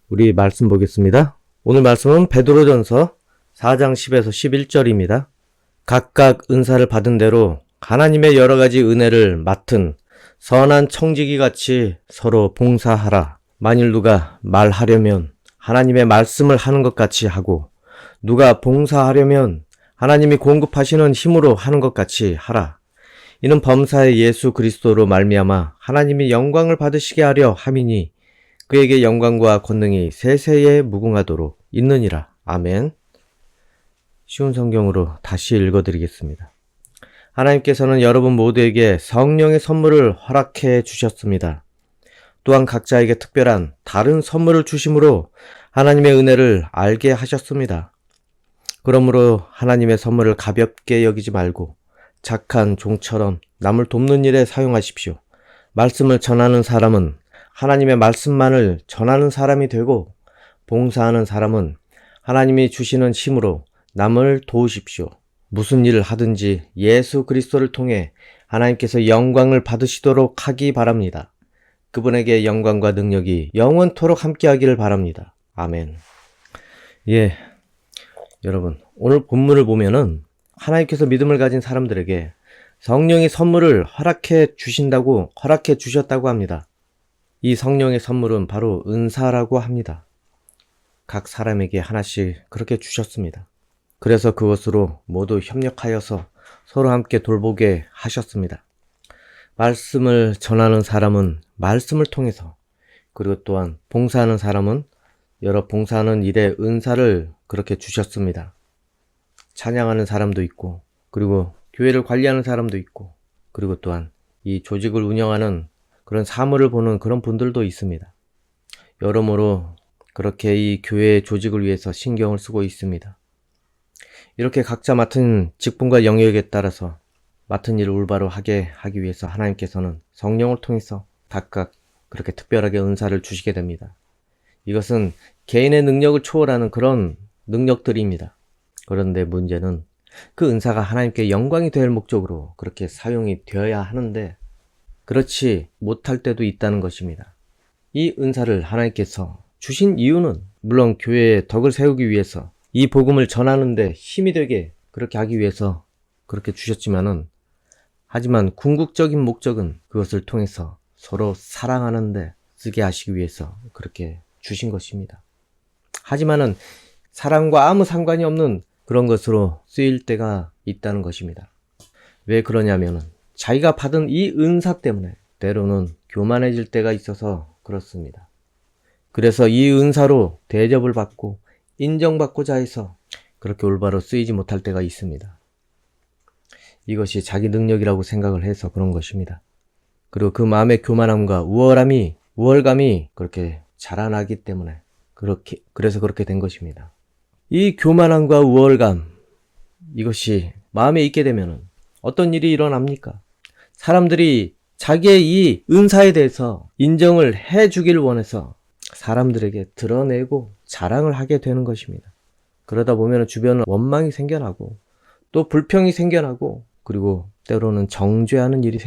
우리 말씀 보겠습니다. 오늘 말씀은 베드로전서 4장 10에서 11절입니다. 각각 은사를 받은 대로 하나님의 여러 가지 은혜를 맡은 선한 청지기 같이 서로 봉사하라. 만일 누가 말하려면 하나님의 말씀을 하는 것 같이 하고, 누가 봉사하려면 하나님이 공급하시는 힘으로 하는 것 같이 하라. 이는 범사의 예수 그리스도로 말미암아 하나님이 영광을 받으시게 하려 함이니 그에게 영광과 권능이 세세에 무궁하도록 있느니라. 아멘. 쉬운 성경으로 다시 읽어드리겠습니다. 하나님께서는 여러분 모두에게 성령의 선물을 허락해 주셨습니다. 또한 각자에게 특별한 다른 선물을 주심으로 하나님의 은혜를 알게 하셨습니다. 그러므로 하나님의 선물을 가볍게 여기지 말고 착한 종처럼 남을 돕는 일에 사용하십시오. 말씀을 전하는 사람은 하나님의 말씀만을 전하는 사람이 되고, 봉사하는 사람은 하나님이 주시는 힘으로 남을 도우십시오. 무슨 일을 하든지 예수 그리스도를 통해 하나님께서 영광을 받으시도록 하기 바랍니다. 그분에게 영광과 능력이 영원토록 함께하기를 바랍니다. 아멘. 여러분, 오늘 본문을 보면은 하나님께서 믿음을 가진 사람들에게 성령의 선물을 허락해 주셨다고 합니다. 이 성령의 선물은 바로 은사라고 합니다. 각 사람에게 하나씩 그렇게 주셨습니다. 그래서 그것으로 모두 협력하여서 서로 함께 돌보게 하셨습니다. 말씀을 전하는 사람은 말씀을 통해서, 그리고 또한 봉사하는 사람은 여러 봉사하는 일에 은사를 그렇게 주셨습니다. 찬양하는 사람도 있고, 그리고 교회를 관리하는 사람도 있고, 그리고 또한 이 조직을 운영하는 그런 사물을 보는 그런 분들도 있습니다. 여러모로 그렇게 이 교회의 조직을 위해서 신경을 쓰고 있습니다. 이렇게 각자 맡은 직분과 영역에 따라서 맡은 일을 올바로 하게 하기 위해서 하나님께서는 성령을 통해서 각각 그렇게 특별하게 은사를 주시게 됩니다. 이것은 개인의 능력을 초월하는 그런 능력들입니다. 그런데 문제는 그 은사가 하나님께 영광이 될 목적으로 그렇게 사용이 되어야 하는데, 그렇지 못할 때도 있다는 것입니다. 이 은사를 하나님께서 주신 이유는 물론 교회의 덕을 세우기 위해서, 이 복음을 전하는데 힘이 되게 그렇게 하기 위해서 그렇게 주셨지만은, 하지만 궁극적인 목적은 그것을 통해서 서로 사랑하는데 쓰게 하시기 위해서 그렇게 주신 것입니다. 하지만은 사랑과 아무 상관이 없는 그런 것으로 쓰일 때가 있다는 것입니다. 왜 그러냐면은 자기가 받은 이 은사 때문에 때로는 교만해질 때가 있어서 그렇습니다. 그래서 이 은사로 대접을 받고 인정받고자 해서 그렇게 올바로 쓰이지 못할 때가 있습니다. 이것이 자기 능력이라고 생각을 해서 그런 것입니다. 그리고 그 마음의 교만함과 우월감이 그렇게 자라나기 때문에 그래서 그렇게 된 것입니다. 이 교만함과 우월감, 이것이 마음에 있게 되면 어떤 일이 일어납니까? 사람들이 자기의 이 은사에 대해서 인정을 해주길 원해서 사람들에게 드러내고 자랑을 하게 되는 것입니다. 그러다 보면 주변은 원망이 생겨나고, 또 불평이 생겨나고, 그리고 때로는 정죄하는 일이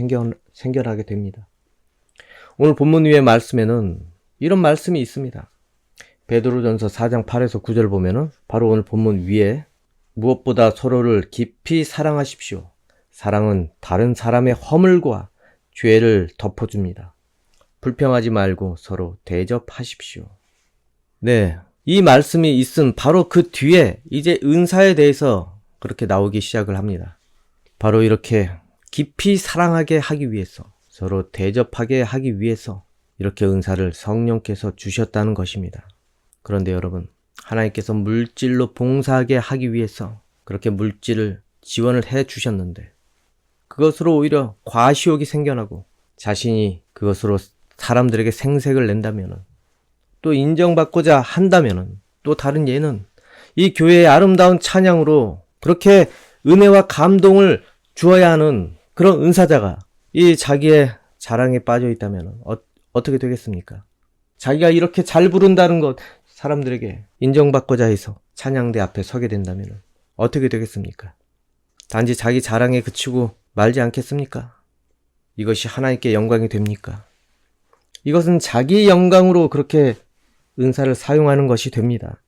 생겨나게 됩니다. 오늘 본문 위의 말씀에는 이런 말씀이 있습니다. 베드로전서 4장 8에서 9절 보면은 바로 오늘 본문 위에 무엇보다 서로를 깊이 사랑하십시오. 사랑은 다른 사람의 허물과 죄를 덮어줍니다. 불평하지 말고 서로 대접하십시오. 이 말씀이 있은 바로 그 뒤에 이제 은사에 대해서 그렇게 나오기 시작을 합니다. 바로 이렇게 깊이 사랑하게 하기 위해서, 서로 대접하게 하기 위해서 이렇게 은사를 성령께서 주셨다는 것입니다. 그런데 여러분, 하나님께서 물질로 봉사하게 하기 위해서 그렇게 물질을 지원을 해 주셨는데, 그것으로 오히려 과시욕이 생겨나고 자신이 그것으로 사람들에게 생색을 낸다면, 또 인정받고자 한다면, 또 다른 예는 이 교회의 아름다운 찬양으로 그렇게 은혜와 감동을 주어야 하는 그런 은사자가 이 자기의 자랑에 빠져 있다면 어떻게 되겠습니까? 자기가 이렇게 잘 부른다는 것, 사람들에게 인정받고자 해서 찬양대 앞에 서게 된다면 어떻게 되겠습니까? 단지 자기 자랑에 그치고 말지 않겠습니까? 이것이 하나님께 영광이 됩니까? 이것은 자기 영광으로 그렇게 은사를 사용하는 것이 됩니다.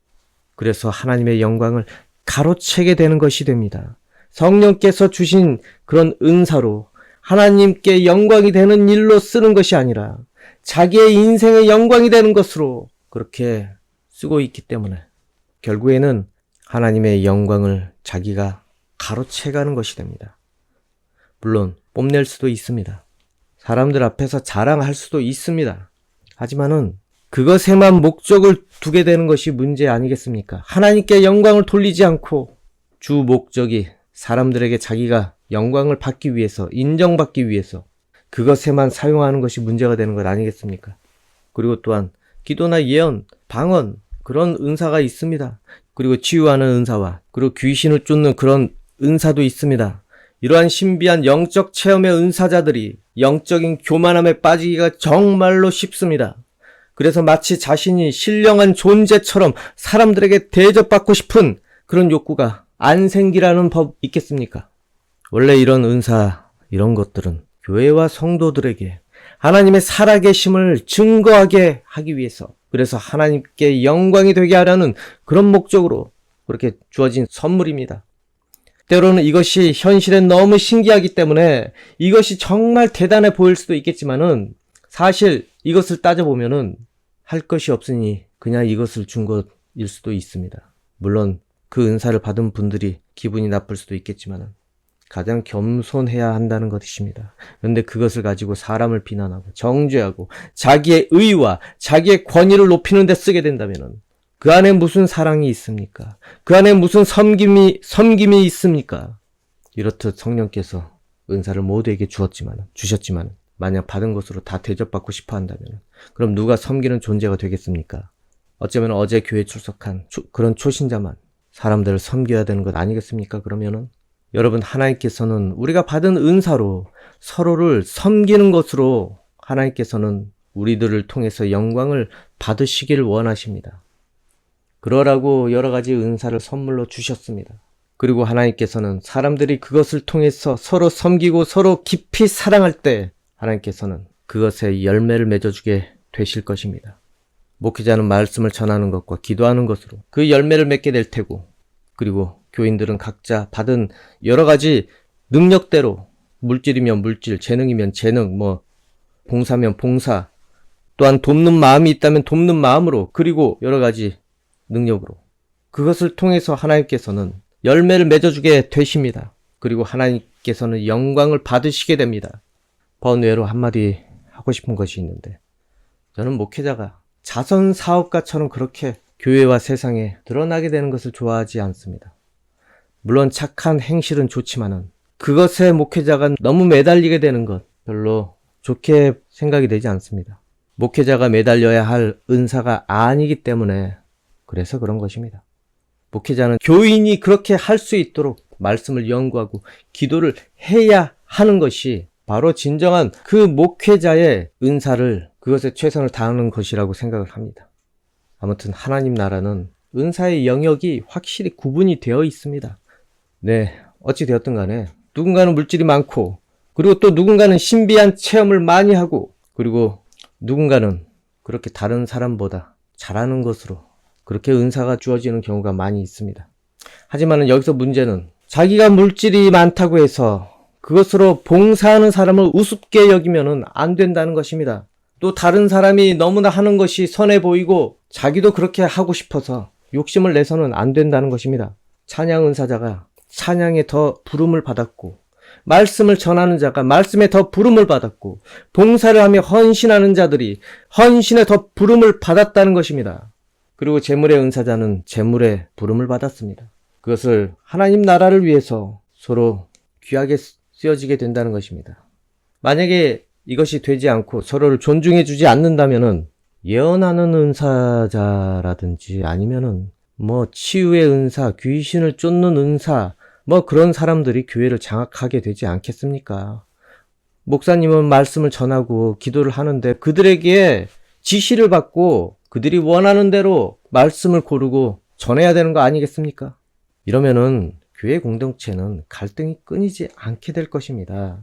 그래서 하나님의 영광을 가로채게 되는 것이 됩니다. 성령께서 주신 그런 은사로 하나님께 영광이 되는 일로 쓰는 것이 아니라 자기의 인생의 영광이 되는 것으로 그렇게 쓰고 있기 때문에 결국에는 하나님의 영광을 자기가 가로채가는 것이 됩니다. 물론 뽐낼 수도 있습니다. 사람들 앞에서 자랑할 수도 있습니다. 하지만은 그것에만 목적을 두게 되는 것이 문제 아니겠습니까? 하나님께 영광을 돌리지 않고 주 목적이 사람들에게 자기가 영광을 받기 위해서, 인정받기 위해서 그것에만 사용하는 것이 문제가 되는 것 아니겠습니까? 그리고 또한 기도나 예언, 방언 그런 은사가 있습니다. 그리고 치유하는 은사와 그리고 귀신을 쫓는 그런 은사도 있습니다. 이러한 신비한 영적 체험의 은사자들이 영적인 교만함에 빠지기가 정말로 쉽습니다. 그래서 마치 자신이 신령한 존재처럼 사람들에게 대접받고 싶은 그런 욕구가 안 생기라는 법 있겠습니까? 원래 이런 은사, 이런 것들은 교회와 성도들에게 하나님의 살아계심을 증거하게 하기 위해서, 그래서 하나님께 영광이 되게 하려는 그런 목적으로 그렇게 주어진 선물입니다. 때로는 이것이 현실에 너무 신기하기 때문에 이것이 정말 대단해 보일 수도 있겠지만은 사실 이것을 따져보면은 할 것이 없으니 그냥 이것을 준 것일 수도 있습니다. 물론 그 은사를 받은 분들이 기분이 나쁠 수도 있겠지만은 가장 겸손해야 한다는 것입니다. 그런데 그것을 가지고 사람을 비난하고 정죄하고 자기의 의와 자기의 권위를 높이는 데 쓰게 된다면은 그 안에 무슨 사랑이 있습니까? 그 안에 무슨 섬김이 있습니까? 이렇듯 성령께서 은사를 모두에게 주셨지만 만약 받은 것으로 다 대접받고 싶어 한다면 그럼 누가 섬기는 존재가 되겠습니까? 어쩌면 어제 교회에 출석한 그런 초신자만 사람들을 섬겨야 되는 것 아니겠습니까? 그러면은 여러분, 하나님께서는 우리가 받은 은사로 서로를 섬기는 것으로 하나님께서는 우리들을 통해서 영광을 받으시기를 원하십니다. 그러라고 여러 가지 은사를 선물로 주셨습니다. 그리고 하나님께서는 사람들이 그것을 통해서 서로 섬기고 서로 깊이 사랑할 때 하나님께서는 그것에 열매를 맺어주게 되실 것입니다. 목회자는 말씀을 전하는 것과 기도하는 것으로 그 열매를 맺게 될 테고, 그리고 교인들은 각자 받은 여러 가지 능력대로 물질이면 물질, 재능이면 재능, 봉사면 봉사, 또한 돕는 마음이 있다면 돕는 마음으로, 그리고 여러 가지 능력으로 그것을 통해서 하나님께서는 열매를 맺어주게 되십니다. 그리고 하나님께서는 영광을 받으시게 됩니다. 번외로 한마디 하고 싶은 것이 있는데, 저는 목회자가 자선사업가처럼 그렇게 교회와 세상에 드러나게 되는 것을 좋아하지 않습니다. 물론 착한 행실은 좋지만은 그것에 목회자가 너무 매달리게 되는 것 별로 좋게 생각이 되지 않습니다. 목회자가 매달려야 할 은사가 아니기 때문에 그래서 그런 것입니다. 목회자는 교인이 그렇게 할 수 있도록 말씀을 연구하고 기도를 해야 하는 것이 바로 진정한 그 목회자의 은사를, 그것에 최선을 다하는 것이라고 생각을 합니다. 아무튼 하나님 나라는 은사의 영역이 확실히 구분이 되어 있습니다. 네, 어찌 되었든 간에 누군가는 물질이 많고, 그리고 또 누군가는 신비한 체험을 많이 하고, 그리고 누군가는 그렇게 다른 사람보다 잘하는 것으로 그렇게 은사가 주어지는 경우가 많이 있습니다. 하지만 여기서 문제는 자기가 물질이 많다고 해서 그것으로 봉사하는 사람을 우습게 여기면 안 된다는 것입니다. 또 다른 사람이 너무나 하는 것이 선해 보이고 자기도 그렇게 하고 싶어서 욕심을 내서는 안 된다는 것입니다. 찬양 은사자가 찬양에 더 부름을 받았고, 말씀을 전하는 자가 말씀에 더 부름을 받았고, 봉사를 하며 헌신하는 자들이 헌신에 더 부름을 받았다는 것입니다. 그리고 재물의 은사자는 재물에 부름을 받았습니다. 그것을 하나님 나라를 위해서 서로 귀하게 쓰여지게 된다는 것입니다. 만약에 이것이 되지 않고 서로를 존중해 주지 않는다면은 예언하는 은사자라든지 아니면은 치유의 은사, 귀신을 쫓는 은사, 그런 사람들이 교회를 장악하게 되지 않겠습니까? 목사님은 말씀을 전하고 기도를 하는데 그들에게 지시를 받고 그들이 원하는 대로 말씀을 고르고 전해야 되는 거 아니겠습니까? 이러면은 교회 공동체는 갈등이 끊이지 않게 될 것입니다.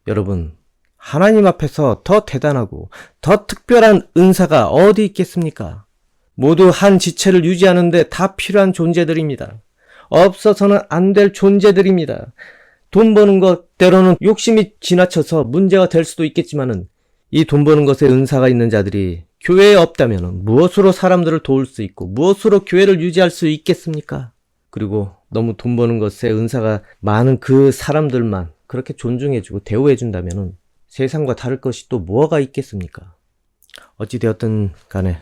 여러분, 하나님 앞에서 더 대단하고 더 특별한 은사가 어디 있겠습니까? 모두 한 지체를 유지하는데 다 필요한 존재들입니다. 없어서는 안 될 존재들입니다. 돈 버는 것 때로는 욕심이 지나쳐서 문제가 될 수도 있겠지만은 이 돈 버는 것에 은사가 있는 자들이 교회에 없다면 무엇으로 사람들을 도울 수 있고 무엇으로 교회를 유지할 수 있겠습니까? 그리고 너무 돈 버는 것에 은사가 많은 그 사람들만 그렇게 존중해주고 대우해준다면 세상과 다를 것이 또 뭐가 있겠습니까? 어찌 되었든 간에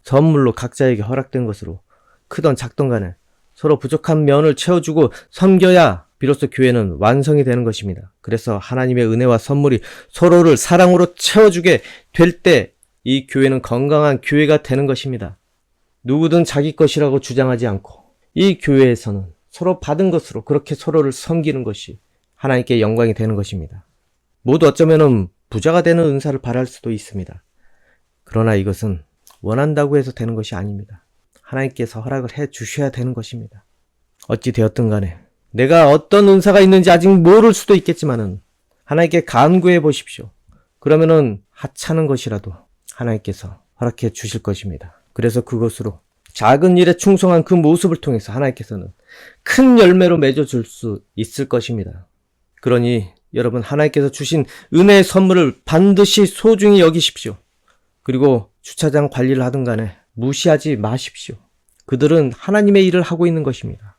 선물로 각자에게 허락된 것으로 크던 작던 간에 서로 부족한 면을 채워주고 섬겨야 비로소 교회는 완성이 되는 것입니다. 그래서 하나님의 은혜와 선물이 서로를 사랑으로 채워주게 될 때 이 교회는 건강한 교회가 되는 것입니다. 누구든 자기 것이라고 주장하지 않고 이 교회에서는 서로 받은 것으로 그렇게 서로를 섬기는 것이 하나님께 영광이 되는 것입니다. 모두 어쩌면 부자가 되는 은사를 바랄 수도 있습니다. 그러나 이것은 원한다고 해서 되는 것이 아닙니다. 하나님께서 허락을 해 주셔야 되는 것입니다. 어찌 되었든 간에 내가 어떤 은사가 있는지 아직 모를 수도 있겠지만은 하나님께 간구해 보십시오. 그러면은 하찮은 것이라도 하나님께서 허락해 주실 것입니다. 그래서 그것으로 작은 일에 충성한 그 모습을 통해서 하나님께서는 큰 열매로 맺어줄 수 있을 것입니다. 그러니 여러분 하나님께서 주신 은혜의 선물을 반드시 소중히 여기십시오. 그리고 주차장 관리를 하든 간에 무시하지 마십시오. 그들은 하나님의 일을 하고 있는 것입니다.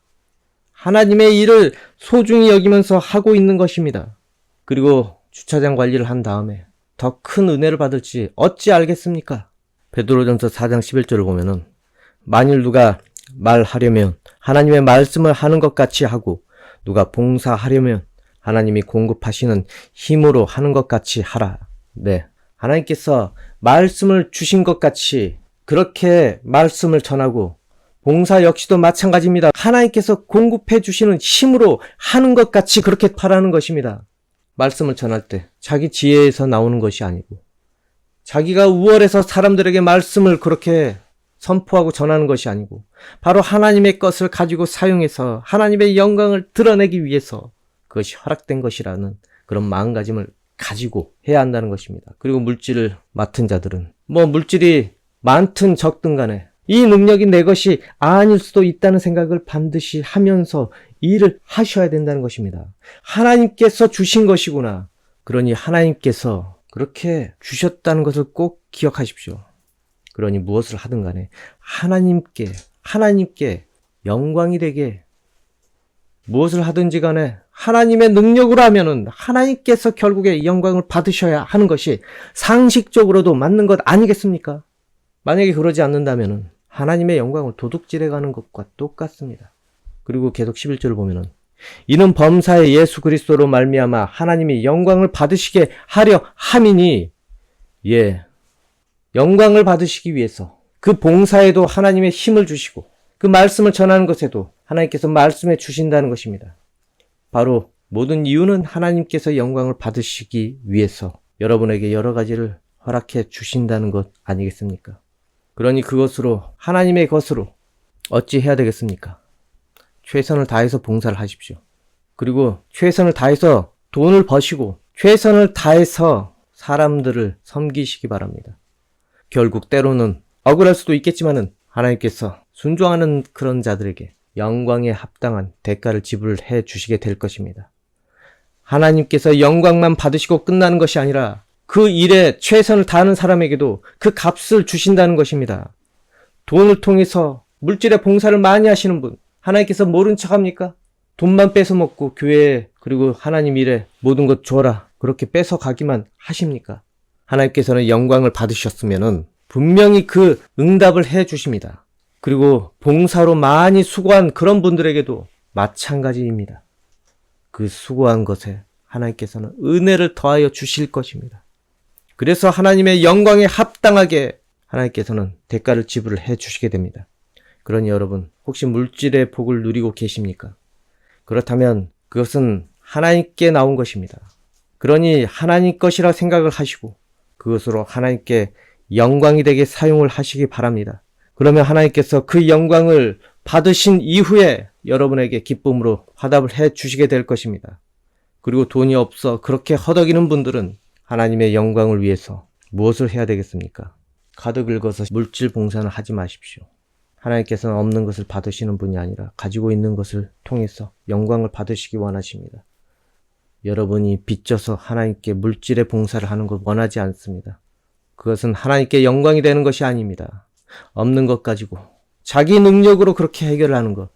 하나님의 일을 소중히 여기면서 하고 있는 것입니다. 그리고 주차장 관리를 한 다음에 더 큰 은혜를 받을지 어찌 알겠습니까? 베드로전서 4장 11절을 보면은 만일 누가 말하려면 하나님의 말씀을 하는 것 같이 하고 누가 봉사하려면 하나님이 공급하시는 힘으로 하는 것 같이 하라. 네, 하나님께서 말씀을 주신 것 같이 그렇게 말씀을 전하고 봉사 역시도 마찬가지입니다. 하나님께서 공급해 주시는 힘으로 하는 것 같이 그렇게 바라는 것입니다. 말씀을 전할 때 자기 지혜에서 나오는 것이 아니고 자기가 우월해서 사람들에게 말씀을 그렇게 선포하고 전하는 것이 아니고 바로 하나님의 것을 가지고 사용해서 하나님의 영광을 드러내기 위해서 그것이 허락된 것이라는 그런 마음가짐을 가지고 해야 한다는 것입니다. 그리고 물질을 맡은 자들은 물질이 많든 적든 간에 이 능력이 내 것이 아닐 수도 있다는 생각을 반드시 하면서 일을 하셔야 된다는 것입니다. 하나님께서 주신 것이구나. 그러니 하나님께서 그렇게 주셨다는 것을 꼭 기억하십시오. 그러니 무엇을 하든 간에 하나님께 영광이 되게 무엇을 하든지 간에 하나님의 능력으로 하면은 하나님께서 결국에 영광을 받으셔야 하는 것이 상식적으로도 맞는 것 아니겠습니까? 만약에 그러지 않는다면은 하나님의 영광을 도둑질해 가는 것과 똑같습니다. 그리고 계속 11절을 보면은 이는 범사의 예수 그리스도로 말미암아 하나님이 영광을 받으시게 하려 함이니 영광을 받으시기 위해서 그 봉사에도 하나님의 힘을 주시고 그 말씀을 전하는 것에도 하나님께서 말씀해 주신다는 것입니다. 바로 모든 이유는 하나님께서 영광을 받으시기 위해서 여러분에게 여러 가지를 허락해 주신다는 것 아니겠습니까? 그러니 그것으로 하나님의 것으로 어찌 해야 되겠습니까? 최선을 다해서 봉사를 하십시오. 그리고 최선을 다해서 돈을 버시고 최선을 다해서 사람들을 섬기시기 바랍니다. 결국 때로는 억울할 수도 있겠지만은 하나님께서 순종하는 그런 자들에게 영광에 합당한 대가를 지불해 주시게 될 것입니다. 하나님께서 영광만 받으시고 끝나는 것이 아니라 그 일에 최선을 다하는 사람에게도 그 값을 주신다는 것입니다. 돈을 통해서 물질의 봉사를 많이 하시는 분, 하나님께서 모른 척 합니까? 돈만 뺏어 먹고 교회에 그리고 하나님 일에 모든 것 줘라 그렇게 뺏어 가기만 하십니까? 하나님께서는 영광을 받으셨으면은 분명히 그 응답을 해 주십니다. 그리고 봉사로 많이 수고한 그런 분들에게도 마찬가지입니다. 그 수고한 것에 하나님께서는 은혜를 더하여 주실 것입니다. 그래서 하나님의 영광에 합당하게 하나님께서는 대가를 지불을 해 주시게 됩니다. 그러니 여러분, 혹시 물질의 복을 누리고 계십니까? 그렇다면 그것은 하나님께 나온 것입니다. 그러니 하나님 것이라 생각을 하시고 그것으로 하나님께 영광이 되게 사용을 하시기 바랍니다. 그러면 하나님께서 그 영광을 받으신 이후에 여러분에게 기쁨으로 화답을 해 주시게 될 것입니다. 그리고 돈이 없어 그렇게 허덕이는 분들은 하나님의 영광을 위해서 무엇을 해야 되겠습니까? 가득 긁어서 물질 봉사는 하지 마십시오. 하나님께서는 없는 것을 받으시는 분이 아니라 가지고 있는 것을 통해서 영광을 받으시기 원하십니다. 여러분이 빚져서 하나님께 물질의 봉사를 하는 것 원하지 않습니다. 그것은 하나님께 영광이 되는 것이 아닙니다. 없는 것 가지고 자기 능력으로 그렇게 해결하는 것,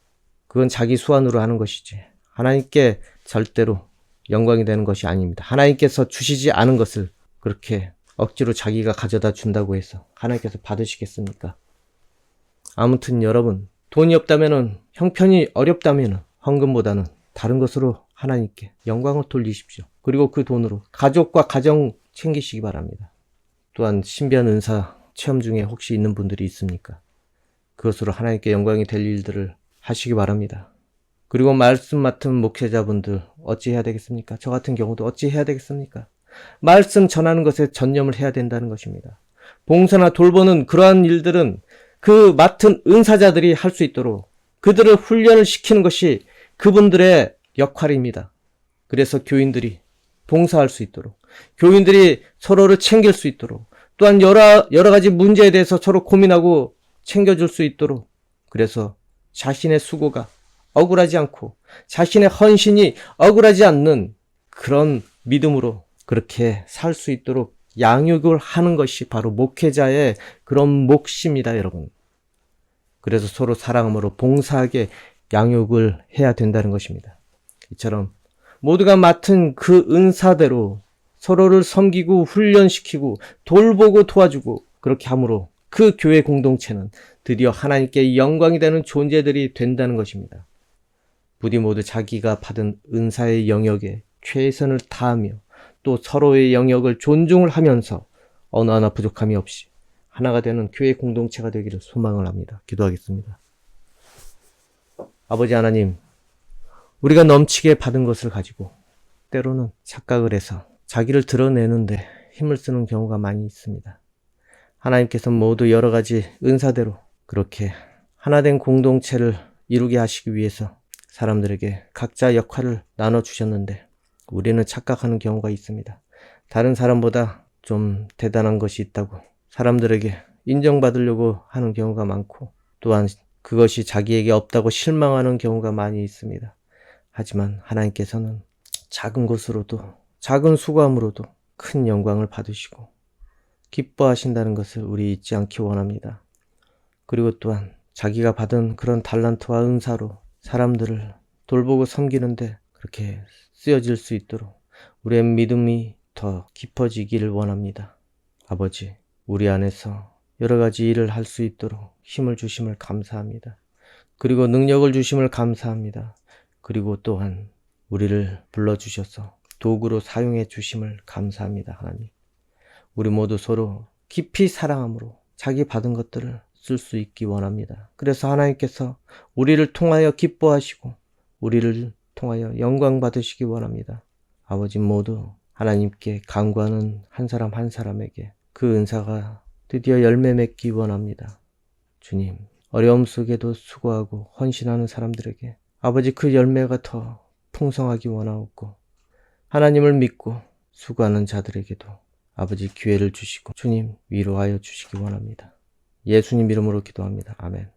그건 자기 수완으로 하는 것이지 하나님께 절대로 영광이 되는 것이 아닙니다. 하나님께서 주시지 않은 것을 그렇게 억지로 자기가 가져다 준다고 해서 하나님께서 받으시겠습니까? 아무튼 여러분, 돈이 없다면은, 형편이 어렵다면은 헌금보다는 다른 것으로 하나님께 영광을 돌리십시오. 그리고 그 돈으로 가족과 가정 챙기시기 바랍니다. 또한 신비한 은사 체험 중에 혹시 있는 분들이 있습니까? 그것으로 하나님께 영광이 될 일들을 하시기 바랍니다. 그리고 말씀 맡은 목회자분들 어찌 해야 되겠습니까? 저 같은 경우도 어찌 해야 되겠습니까? 말씀 전하는 것에 전념을 해야 된다는 것입니다. 봉사나 돌보는 그러한 일들은 그 맡은 은사자들이 할 수 있도록 그들을 훈련을 시키는 것이 그분들의 역할입니다. 그래서 교인들이 봉사할 수 있도록, 교인들이 서로를 챙길 수 있도록, 또한 여러 가지 문제에 대해서 서로 고민하고 챙겨줄 수 있도록, 그래서 자신의 수고가 억울하지 않고 자신의 헌신이 억울하지 않는 그런 믿음으로 그렇게 살 수 있도록 양육을 하는 것이 바로 목회자의 그런 몫입니다, 여러분. 그래서 서로 사랑함으로 봉사하게 양육을 해야 된다는 것입니다. 이처럼 모두가 맡은 그 은사대로 서로를 섬기고 훈련시키고 돌보고 도와주고 그렇게 함으로 그 교회 공동체는 드디어 하나님께 영광이 되는 존재들이 된다는 것입니다. 부디 모두 자기가 받은 은사의 영역에 최선을 다하며 또 서로의 영역을 존중을 하면서 어느 하나 부족함이 없이 하나가 되는 교회 공동체가 되기를 소망을 합니다. 기도하겠습니다. 아버지 하나님, 우리가 넘치게 받은 것을 가지고 때로는 착각을 해서 자기를 드러내는데 힘을 쓰는 경우가 많이 있습니다. 하나님께서 모두 여러 가지 은사대로 그렇게 하나된 공동체를 이루게 하시기 위해서 사람들에게 각자 역할을 나눠주셨는데 우리는 착각하는 경우가 있습니다. 다른 사람보다 좀 대단한 것이 있다고 사람들에게 인정받으려고 하는 경우가 많고 또한 그것이 자기에게 없다고 실망하는 경우가 많이 있습니다. 하지만 하나님께서는 작은 것으로도 작은 수고함으로도 큰 영광을 받으시고 기뻐하신다는 것을 우리 잊지 않기 원합니다. 그리고 또한 자기가 받은 그런 달란트와 은사로 사람들을 돌보고 섬기는데 그렇게 쓰여질 수 있도록 우리의 믿음이 더 깊어지기를 원합니다. 아버지, 우리 안에서 여러 가지 일을 할 수 있도록 힘을 주심을 감사합니다. 그리고 능력을 주심을 감사합니다. 그리고 또한 우리를 불러주셔서 도구로 사용해 주심을 감사합니다. 하나님, 우리 모두 서로 깊이 사랑함으로 자기 받은 것들을 쓸 수 있기 원합니다. 그래서 하나님께서 우리를 통하여 기뻐하시고 우리를 통하여 영광 받으시기 원합니다. 아버지, 모두 하나님께 간구하는 한 사람 한 사람에게 그 은사가 드디어 열매 맺기 원합니다. 주님, 어려움 속에도 수고하고 헌신하는 사람들에게 아버지 그 열매가 더 풍성하기 원하옵고 하나님을 믿고 수고하는 자들에게도 아버지 기회를 주시고 주님 위로하여 주시기 원합니다. 예수님 이름으로 기도합니다. 아멘.